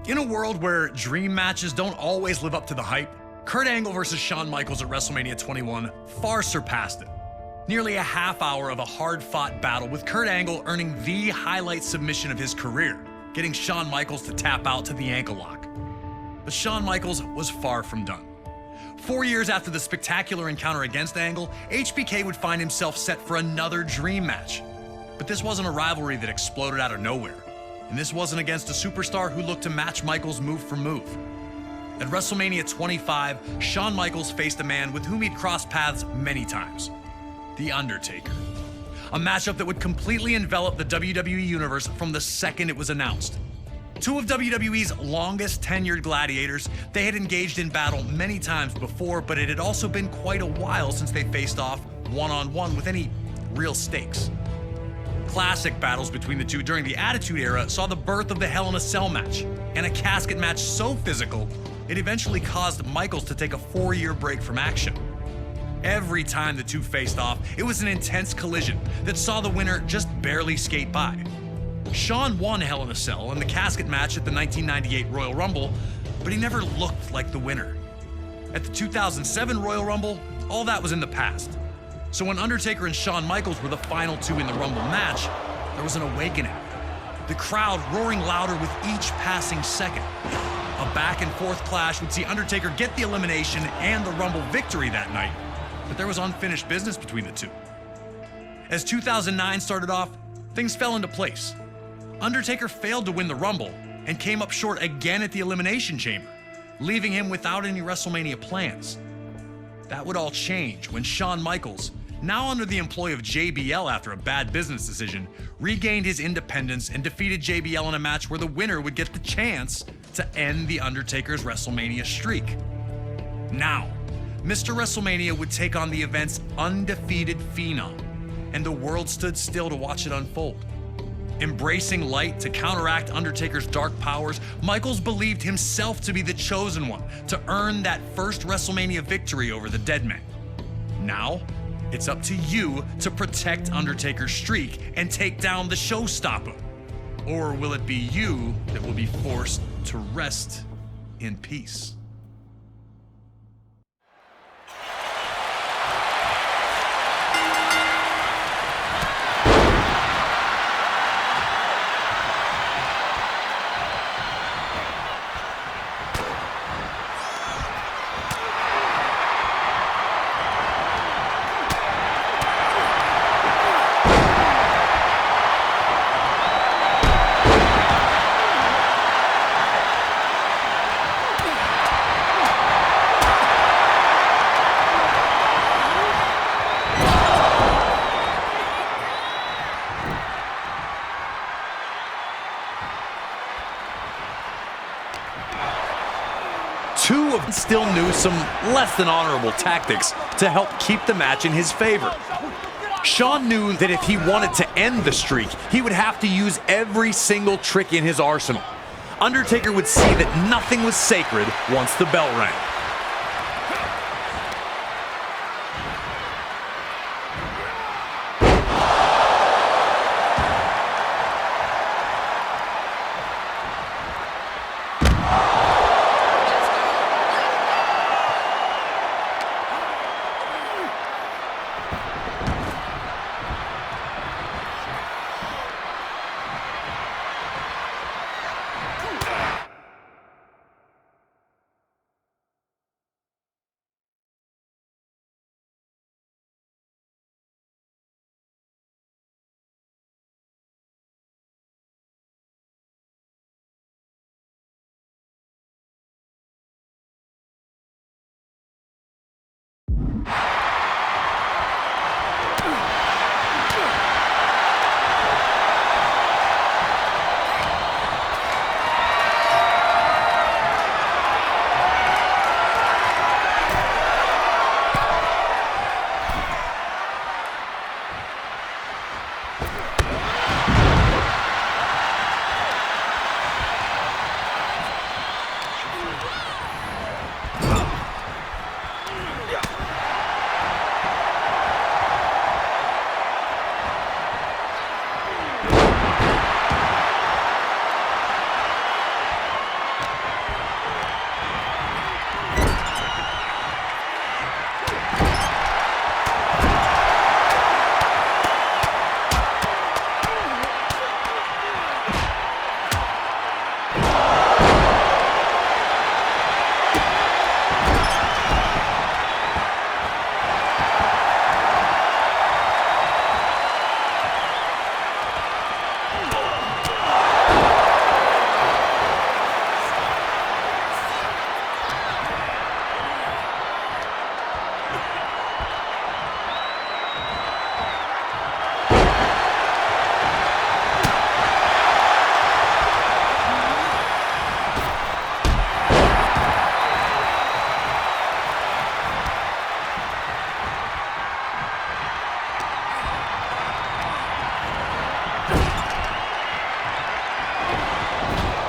In a world where dream matches don't always live up to the hype, Kurt Angle versus Shawn Michaels at WrestleMania 21 far surpassed it. Nearly a half hour of a hard-fought battle with Kurt Angle earning the highlight submission of his career, getting Shawn Michaels to tap out to the ankle lock. But Shawn Michaels was far from done. 4 years after the spectacular encounter against Angle, HBK would find himself set for another dream match. But this wasn't a rivalry that exploded out of nowhere. And this wasn't against a superstar who looked to match Michaels move for move. At WrestleMania 25, Shawn Michaels faced a man with whom he'd crossed paths many times, The Undertaker. A matchup that would completely envelop the WWE Universe from the second it was announced. Two of WWE's longest tenured gladiators, they had engaged in battle many times before, but it had also been quite a while since they faced off one-on-one with any real stakes. Classic battles between the two during the Attitude Era saw the birth of the Hell in a Cell match, and a casket match so physical, it eventually caused Michaels to take a 4-year break from action. Every time the two faced off, it was an intense collision that saw the winner just barely skate by. Shawn won Hell in a Cell in the casket match at the 1998 Royal Rumble, but he never looked like the winner. At the 2007 Royal Rumble, all that was in the past. So when Undertaker and Shawn Michaels were the final two in the Rumble match, there was an awakening. The crowd roaring louder with each passing second. A back and forth clash would see Undertaker get the elimination and the Rumble victory that night, but there was unfinished business between the two. As 2009 started off, things fell into place. Undertaker failed to win the Rumble and came up short again at the Elimination Chamber, leaving him without any WrestleMania plans. That would all change when Shawn Michaels, now under the employ of JBL after a bad business decision, regained his independence and defeated JBL in a match where the winner would get the chance to end The Undertaker's WrestleMania streak. Now, Mr. WrestleMania would take on the event's undefeated phenom, and the world stood still to watch it unfold. Embracing light to counteract Undertaker's dark powers, Michaels believed himself to be the chosen one to earn that first WrestleMania victory over the Dead Man. Now, it's up to you to protect Undertaker's streak and take down the showstopper. Or will it be you that will be forced to rest in peace? Two of them still knew some less than honorable tactics to help keep the match in his favor. Shawn knew that if he wanted to end the streak, he would have to use every single trick in his arsenal. Undertaker would see that nothing was sacred once the bell rang.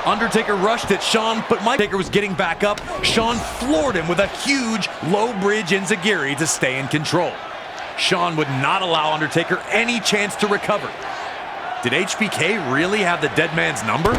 Undertaker rushed at Shawn, but Undertaker was getting back up. Shawn floored him with a huge low bridge enziguri to stay in control. Shawn would not allow Undertaker any chance to recover. Did HBK really have the dead man's number?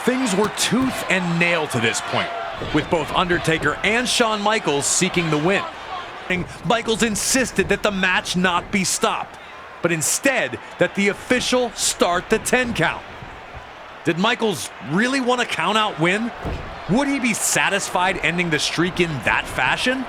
Things were tooth and nail to this point, with both Undertaker and Shawn Michaels seeking the win. Michaels insisted that the match not be stopped, but instead that the official start the 10 count. Did Michaels really want a count-out win? Would he be satisfied ending the streak in that fashion?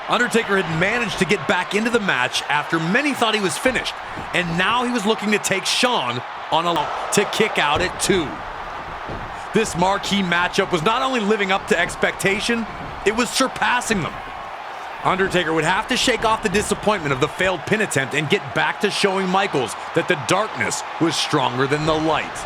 Undertaker had managed to get back into the match after many thought he was finished, and now he was looking to take Shawn on a to kick out at 2. This marquee matchup was not only living up to expectation, it was surpassing them. Undertaker would have to shake off the disappointment of the failed pin attempt and get back to showing Michaels that the darkness was stronger than the light.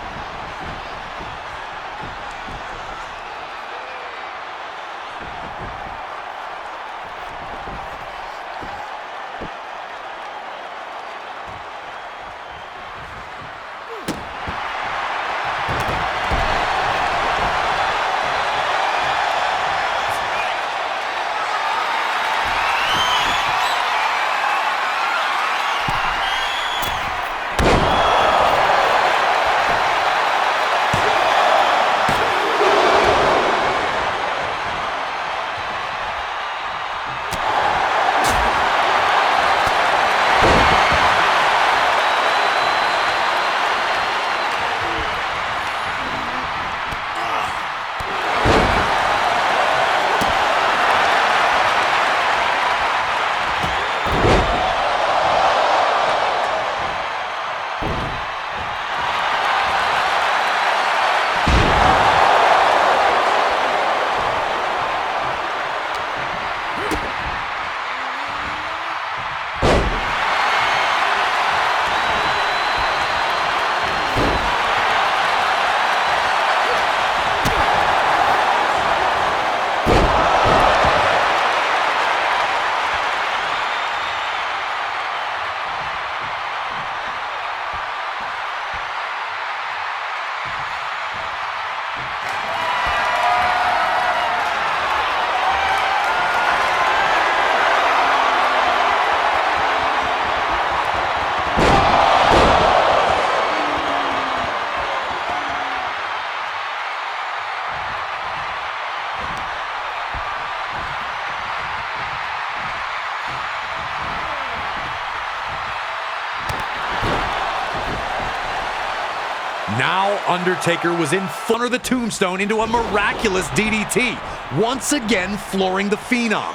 Now Undertaker was in front of the tombstone into a miraculous DDT, once again flooring the Phenom.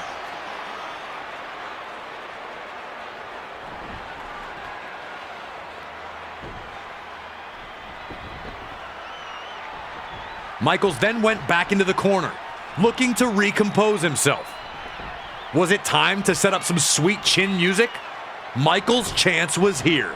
Michaels then went back into the corner, looking to recompose himself. Was it time to set up some sweet chin music? Michaels' chance was here.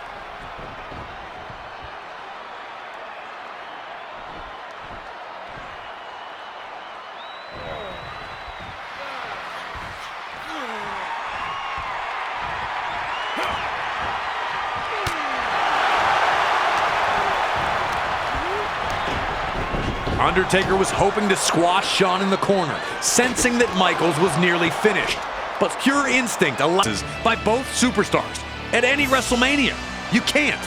Undertaker was hoping to squash Shawn in the corner, sensing that Michaels was nearly finished. But pure instinct allows by both superstars at any WrestleMania. You can't